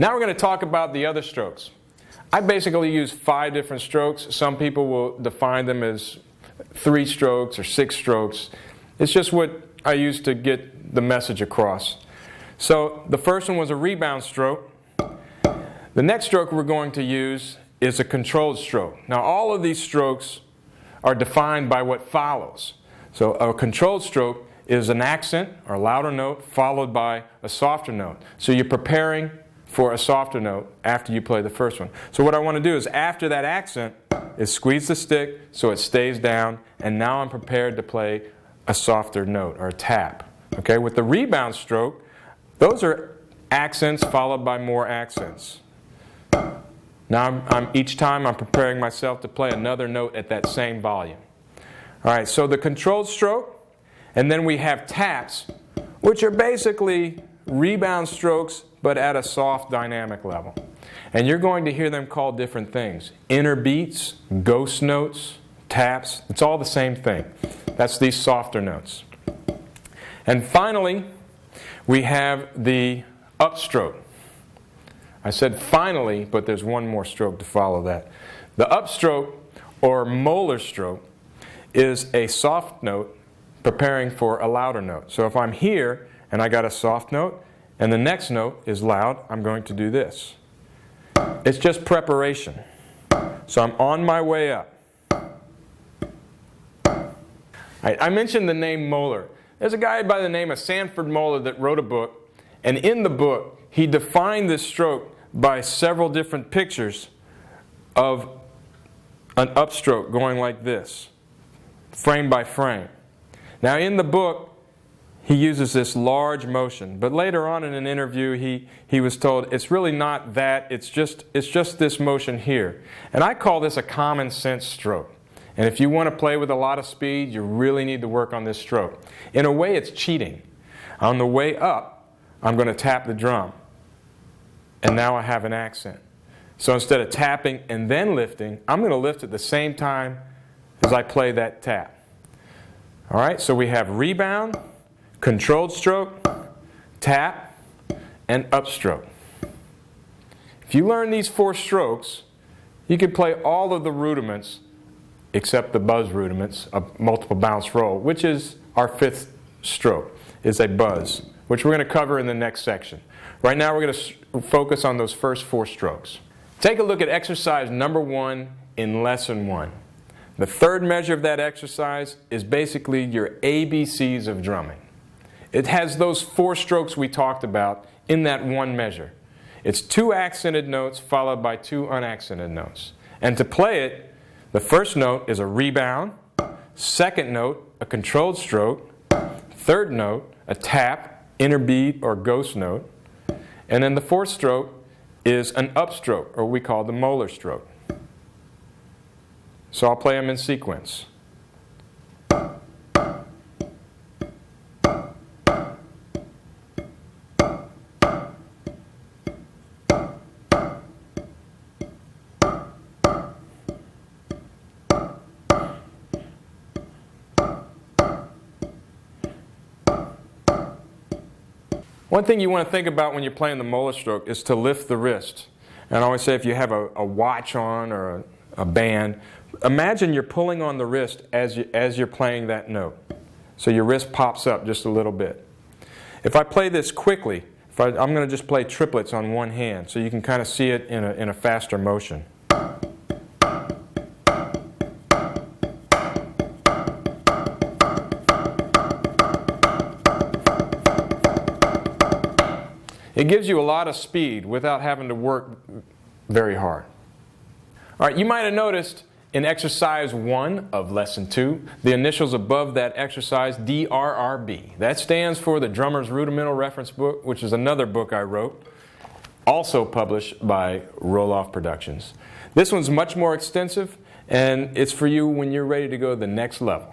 Now we're going to talk about the other strokes. I basically use 5 different strokes. Some people will define them as 3 strokes or 6 strokes. It's just what I use to get the message across. So the first one was a rebound stroke. The next stroke we're going to use is a controlled stroke. Now all of these strokes are defined by what follows. So a controlled stroke is an accent or louder note followed by a softer note. So you're preparing for a softer note after you play the first one. So what I want to do is after that accent is squeeze the stick so it stays down, and now I'm prepared to play a softer note or a tap. Okay, with the rebound stroke, those are accents followed by more accents. Now each time I'm preparing myself to play another note at that same volume. All right, so the controlled stroke, and then we have taps, which are basically rebound strokes but at a soft dynamic level. And you're going to hear them called different things. Inner beats, ghost notes, taps, it's all the same thing. That's these softer notes. And finally, we have the upstroke. I said finally, but there's one more stroke to follow that. The upstroke, or molar stroke, is a soft note preparing for a louder note. So if I'm here and I got a soft note and the next note is loud, I'm going to do this. It's just preparation. So I'm on my way up. I mentioned the name molar. There's a guy by the name of Sanford Molar that wrote a book, and in the book he defined this stroke by several different pictures of an upstroke going like this, frame by frame. Now in the book he uses this large motion, but later on in an interview he was told it's really not that, it's just this motion here. And I call this a common sense stroke. And if you want to play with a lot of speed, you really need to work on this stroke. In a way, it's cheating. On the way up, I'm going to tap the drum. And now I have an accent. So instead of tapping and then lifting, I'm going to lift at the same time as I play that tap. All right, so we have rebound, controlled stroke, tap, and upstroke. If you learn these 4 strokes, you can play all of the rudiments except the buzz rudiments, a multiple bounce roll, which is our 5th stroke, is a buzz, which we're going to cover in the next section. Right now we're going to focus on those first 4 strokes. Take a look at exercise number 1 in lesson 1. The third measure of that exercise is basically your ABCs of drumming. It has those 4 strokes we talked about in that one measure. It's 2 accented notes followed by 2 unaccented notes. And to play it, the first note is a rebound, second note, a controlled stroke, third note, a tap, inner beat, or ghost note, and then the 4th stroke is an upstroke, or we call the molar stroke. So I'll play them in sequence. One thing you want to think about when you're playing the molar stroke is to lift the wrist. And I always say if you have a watch on or a band, imagine you're pulling on the wrist as you're playing that note. So your wrist pops up just a little bit. If I play this quickly, I'm going to just play triplets on one hand so you can kind of see it in a faster motion. It gives you a lot of speed without having to work very hard. All right, you might have noticed in exercise 1 of lesson 2, the initials above that exercise, DRRB. That stands for the Drummer's Rudimental Reference Book, which is another book I wrote, also published by Roll-Off Productions. This one's much more extensive, and it's for you when you're ready to go to the next level.